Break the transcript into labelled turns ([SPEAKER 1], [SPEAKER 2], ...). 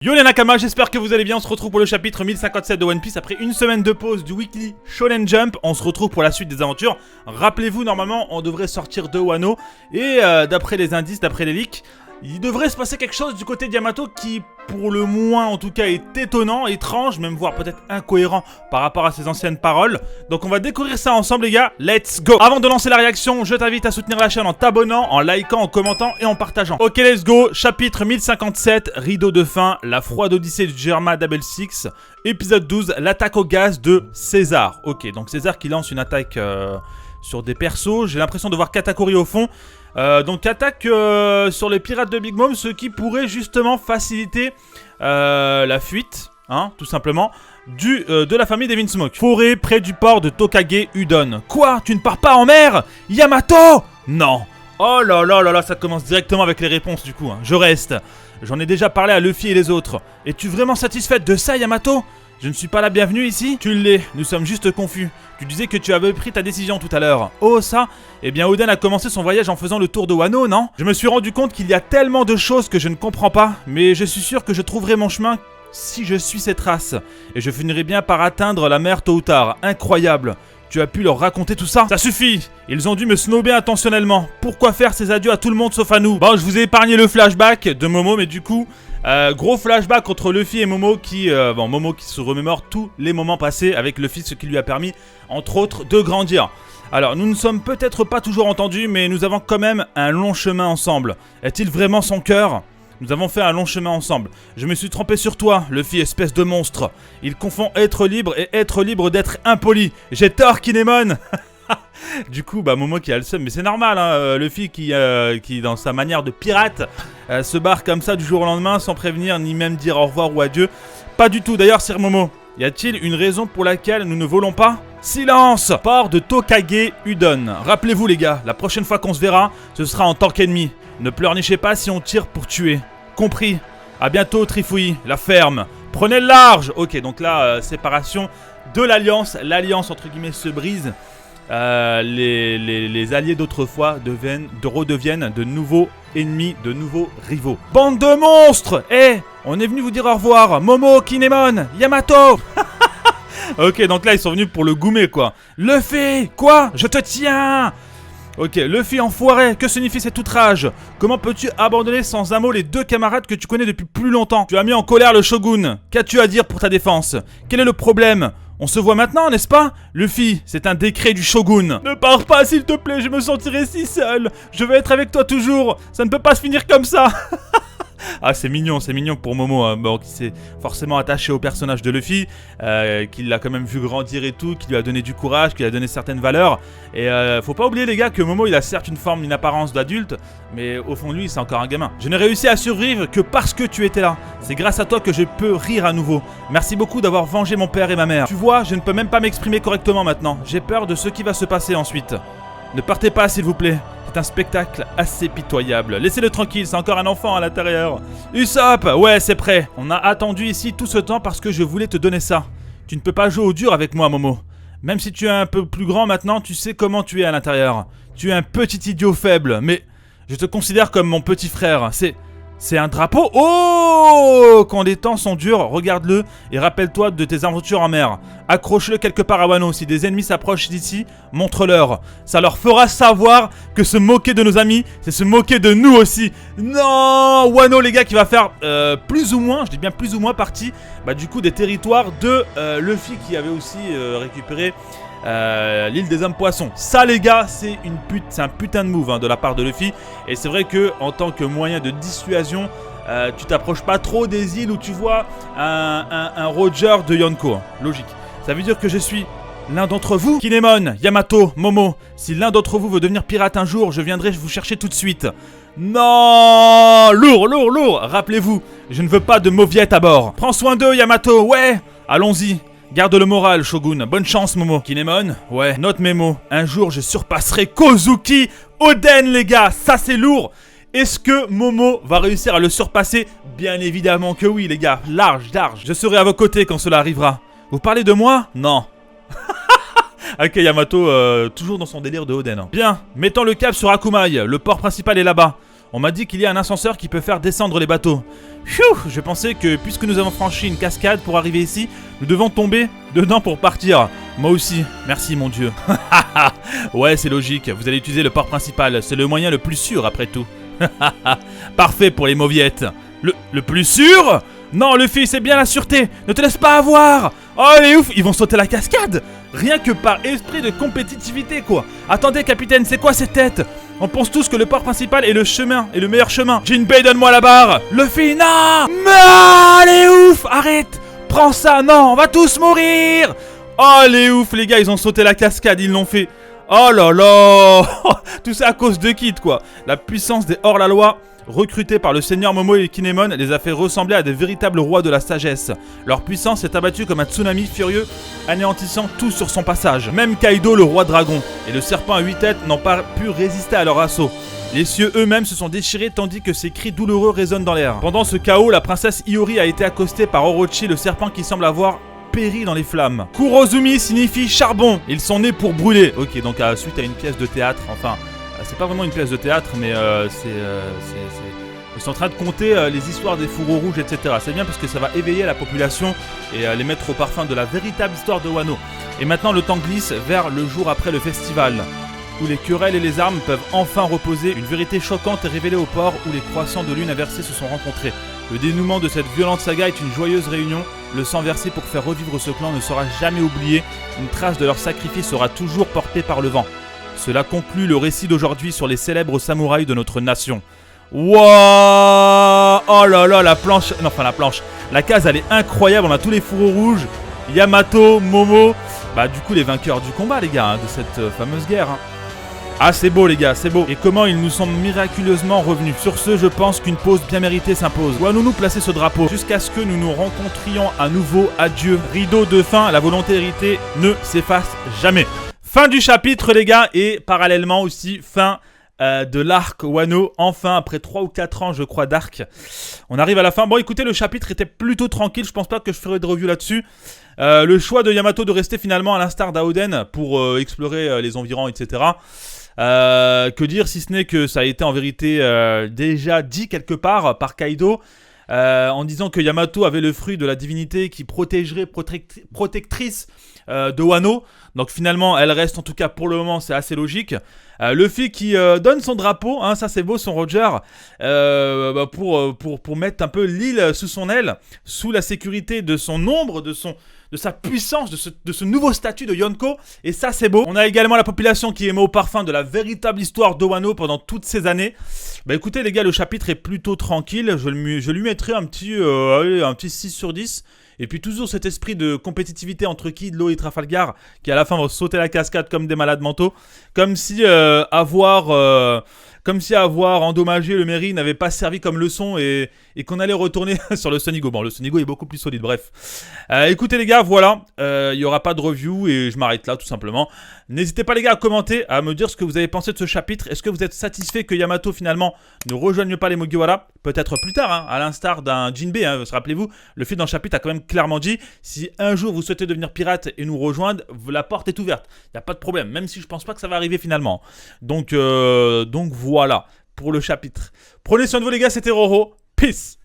[SPEAKER 1] Yo les Nakama, j'espère que vous allez bien, on se retrouve pour le chapitre 1057 de One Piece après une semaine de pause du Weekly Shonen Jump. On se retrouve pour la suite des aventures. Rappelez-vous, normalement, on devrait sortir de Wano et d'après les indices, d'après les leaks, il devrait se passer quelque chose du côté d'Yamato qui, pour le moins en tout cas, est étonnant, étrange, même voire peut-être incohérent par rapport à ses anciennes paroles. Donc on va découvrir ça ensemble les gars, let's go. Avant de lancer la réaction, je t'invite à soutenir la chaîne en t'abonnant, en likant, en commentant et en partageant. Ok, let's go, chapitre 1057, rideau de fin, la froide odyssée du Germa Double Six, épisode 12, l'attaque au gaz de César. Ok, donc César qui lance une attaque sur des persos, j'ai l'impression de voir Katakuri au fond. Donc attaque sur les pirates de Big Mom, ce qui pourrait justement faciliter la fuite, hein, tout simplement, de la famille des Vinsmoke. Forêt près du port de Tokage Udon. Quoi? Tu ne pars pas en mer? Yamato? Non. Oh là là là là, ça commence directement avec les réponses du coup, hein. Je reste. J'en ai déjà parlé à Luffy et les autres. Es-tu vraiment satisfaite de ça, Yamato? Je ne suis pas la bienvenue ici? Tu l'es, nous sommes juste confus. Tu disais que tu avais pris ta décision tout à l'heure. Oh ça? Eh bien Oden a commencé son voyage en faisant le tour de Wano, non? Je me suis rendu compte qu'il y a tellement de choses que je ne comprends pas, mais je suis sûr que je trouverai mon chemin si je suis ces traces. Et je finirai bien par atteindre la mer tôt ou tard. Incroyable. Tu as pu leur raconter tout ça? Ça suffit! Ils ont dû me snober intentionnellement. Pourquoi faire ces adieux à tout le monde sauf à nous? Bon, je vous ai épargné le flashback de Momo, mais du coup... gros flashback entre Luffy et Momo qui se remémore tous les moments passés avec Luffy, ce qui lui a permis, entre autres, de grandir. Alors, nous ne sommes peut-être pas toujours entendus, mais nous avons quand même un long chemin ensemble. Est-il vraiment son cœur? Nous avons fait un long chemin ensemble. Je me suis trompé sur toi, Luffy, espèce de monstre. Il confond être libre et être libre d'être impoli. J'ai tort, Kinemon. Du coup, bah Momo qui a le seum, mais c'est normal, hein, Luffy qui dans sa manière de pirate, se barre comme ça du jour au lendemain sans prévenir ni même dire au revoir ou adieu. Pas du tout, d'ailleurs, Sir Momo. Y a-t-il une raison pour laquelle nous ne volons pas? Silence! Port de Tokage Udon. Rappelez-vous les gars, la prochaine fois qu'on se verra, ce sera en tant qu'ennemi. Ne pleurnichez pas si on tire pour tuer. Compris? A bientôt, Trifouille, la ferme. Prenez le large! Ok, donc là, séparation de l'alliance. L'alliance, entre guillemets, se brise. Les alliés d'autrefois redeviennent de nouveaux ennemis, de nouveaux rivaux. Bande de monstres! On est venu vous dire au revoir. Momo, Kinemon, Yamato. Ok, donc là ils sont venus pour le goumer quoi. Luffy, quoi? Je te tiens. Ok, Luffy enfoiré, que signifie cet outrage? Comment peux-tu abandonner sans un mot les deux camarades que tu connais depuis plus longtemps? Tu as mis en colère le shogun. Qu'as-tu à dire pour ta défense? Quel est le problème? On se voit maintenant, n'est-ce pas? Luffy, c'est un décret du shogun. Ne pars pas, s'il te plaît, je me sentirai si seul. Je veux être avec toi toujours. Ça ne peut pas se finir comme ça. Ah, c'est mignon pour Momo, hein. Bon, qui s'est forcément attaché au personnage de Luffy, qui l'a quand même vu grandir et tout, qui lui a donné du courage, qui lui a donné certaines valeurs. Et faut pas oublier les gars que Momo il a certes une apparence d'adulte, mais au fond de lui c'est encore un gamin. Je n'ai réussi à survivre que parce que tu étais là. C'est grâce à toi que je peux rire à nouveau. Merci beaucoup d'avoir vengé mon père et ma mère. Tu vois, je ne peux même pas m'exprimer correctement maintenant. J'ai peur de ce qui va se passer ensuite. Ne partez pas s'il vous plaît. C'est un spectacle assez pitoyable. Laissez-le tranquille, c'est encore un enfant à l'intérieur. Usopp, ouais, c'est prêt. On a attendu ici tout ce temps parce que je voulais te donner ça. Tu ne peux pas jouer au dur avec moi, Momo. Même si tu es un peu plus grand maintenant, tu sais comment tu es à l'intérieur. Tu es un petit idiot faible, mais je te considère comme mon petit frère. C'est un drapeau. Oh! Quand les temps sont durs, regarde-le et rappelle-toi de tes aventures en mer. Accroche-le quelque part à Wano. Si des ennemis s'approchent d'ici, montre-leur. Ça leur fera savoir que se moquer de nos amis, c'est se moquer de nous aussi. Non! Wano, les gars, qui va faire plus ou moins, je dis bien plus ou moins partie, du coup, des territoires de Luffy qui avait aussi récupéré l'île des hommes poissons. Ça les gars, c'est un putain de move, hein, de la part de Luffy. Et c'est vrai que en tant que moyen de dissuasion, tu t'approches pas trop des îles où tu vois un Roger de Yonko, hein. Logique. Ça veut dire que je suis l'un d'entre vous. Kinemon, Yamato, Momo, si l'un d'entre vous veut devenir pirate un jour, je viendrai vous chercher tout de suite. Non, lourd. Rappelez-vous, je ne veux pas de mauviettes à bord. Prends soin d'eux, Yamato. Ouais, allons-y. Garde le moral, Shogun. Bonne chance, Momo. Kinemon, ouais, note mes mots. Un jour, je surpasserai Kozuki Oden, les gars. Ça, c'est lourd. Est-ce que Momo va réussir à le surpasser? Bien évidemment que oui, les gars. Large. Je serai à vos côtés quand cela arrivera. Vous parlez de moi? Non. Ok, Yamato, toujours dans son délire de Oden. Hein. Bien, mettons le cap sur Akumai. Le port principal est là-bas. On m'a dit qu'il y a un ascenseur qui peut faire descendre les bateaux. Pfiou, je pensais que puisque nous avons franchi une cascade pour arriver ici, nous devons tomber dedans pour partir. Moi aussi, merci mon Dieu. Ouais, c'est logique, vous allez utiliser le port principal, c'est le moyen le plus sûr après tout. Parfait pour les mauviettes. Le plus sûr? Non, Luffy, c'est bien la sûreté. Ne te laisse pas avoir. Oh, les ouf, ils vont sauter la cascade. Rien que par esprit de compétitivité, quoi. Attendez, capitaine, c'est quoi cette tête? On pense tous que le port principal est le chemin, est le meilleur chemin. Jinbei, donne-moi la barre. Luffy, non. Non, les ouf, arrête. Prends ça, non, on va tous mourir. Oh, les ouf, les gars, ils ont sauté la cascade, ils l'ont fait. Oh là là. Tout ça à cause de Kid, quoi. La puissance des hors-la-loi recrutés par le seigneur Momo et Kinemon les a fait ressembler à des véritables rois de la sagesse. Leur puissance s'est abattue comme un tsunami furieux, anéantissant tout sur son passage. Même Kaido, le roi dragon, et le serpent à 8 têtes n'ont pas pu résister à leur assaut. Les cieux eux-mêmes se sont déchirés tandis que ces cris douloureux résonnent dans l'air. Pendant ce chaos, la princesse Iori a été accostée par Orochi, le serpent qui semble avoir péri dans les flammes. Kurozumi signifie charbon. Ils sont nés pour brûler. Ok, donc suite à une pièce de théâtre, enfin... c'est pas vraiment une pièce de théâtre, mais ils sont en train de compter les histoires des fourreaux rouges, etc. C'est bien parce que ça va éveiller la population et les mettre au parfum de la véritable histoire de Wano. Et maintenant, le temps glisse vers le jour après le festival, où les querelles et les armes peuvent enfin reposer. Une vérité choquante est révélée au port où les croissants de lune inversée se sont rencontrés. Le dénouement de cette violente saga est une joyeuse réunion. Le sang versé pour faire revivre ce clan ne sera jamais oublié. Une trace de leur sacrifice sera toujours portée par le vent. Cela conclut le récit d'aujourd'hui sur les célèbres samouraïs de notre nation. Wouah! Oh là là, la planche... Non, enfin la planche. La case, elle est incroyable. On a tous les fourreaux rouges. Yamato, Momo. Bah du coup, les vainqueurs du combat, les gars, hein, de cette fameuse guerre. Hein. Ah, c'est beau, les gars, c'est beau. Et comment ils nous sont miraculeusement revenus. Sur ce, je pense qu'une pause bien méritée s'impose. Où allons-nous placer ce drapeau? Jusqu'à ce que nous nous rencontrions à nouveau. Adieu. Rideau de fin, la volonté héritée ne s'efface jamais. Fin du chapitre, les gars, et parallèlement aussi fin de l'arc Wano. Enfin, après 3 ou 4 ans, je crois, d'arc, on arrive à la fin. Bon, écoutez, le chapitre était plutôt tranquille. Je pense pas que je ferai de review là-dessus. Le choix de Yamato de rester finalement à l'instar d'Aoden pour explorer les environs, etc. Que dire si ce n'est que ça a été en vérité déjà dit quelque part par Kaido. En disant que Yamato avait le fruit de la divinité qui protégerait, protectrice de Wano. Donc finalement, elle reste en tout cas pour le moment, c'est assez logique. Luffy qui donne son drapeau, hein, ça c'est beau, son Roger, pour mettre un peu l'île sous son aile, sous la sécurité de son ombre, de sa puissance, de ce nouveau statut de Yonko. Et ça c'est beau. On a également la population qui émet au parfum de la véritable histoire de Wano pendant toutes ces années. Bah écoutez les gars, le chapitre est plutôt tranquille. Je lui mettrai un petit 6 sur 10. Et puis toujours cet esprit de compétitivité entre Kid, Law et Trafalgar qui à la fin vont sauter la cascade comme des malades mentaux. Comme si avoir endommagé le Mary n'avait pas servi comme leçon et qu'on allait retourner sur le Sonigo. Bon, le Sonigo est beaucoup plus solide, bref. Écoutez les gars, voilà, il n'y aura pas de review et je m'arrête là tout simplement. N'hésitez pas les gars à commenter, à me dire ce que vous avez pensé de ce chapitre. Est-ce que vous êtes satisfait que Yamato finalement ne rejoigne pas les Mugiwara? Peut-être plus tard, hein, à l'instar d'un Jinbei, hein, rappelez-vous, le fil dans le chapitre a quand même clairement dit, si un jour vous souhaitez devenir pirate et nous rejoindre, la porte est ouverte, il n'y a pas de problème, même si je pense pas que ça va arriver finalement. Donc voilà, pour le chapitre. Prenez soin de vous les gars, c'était Roro, peace.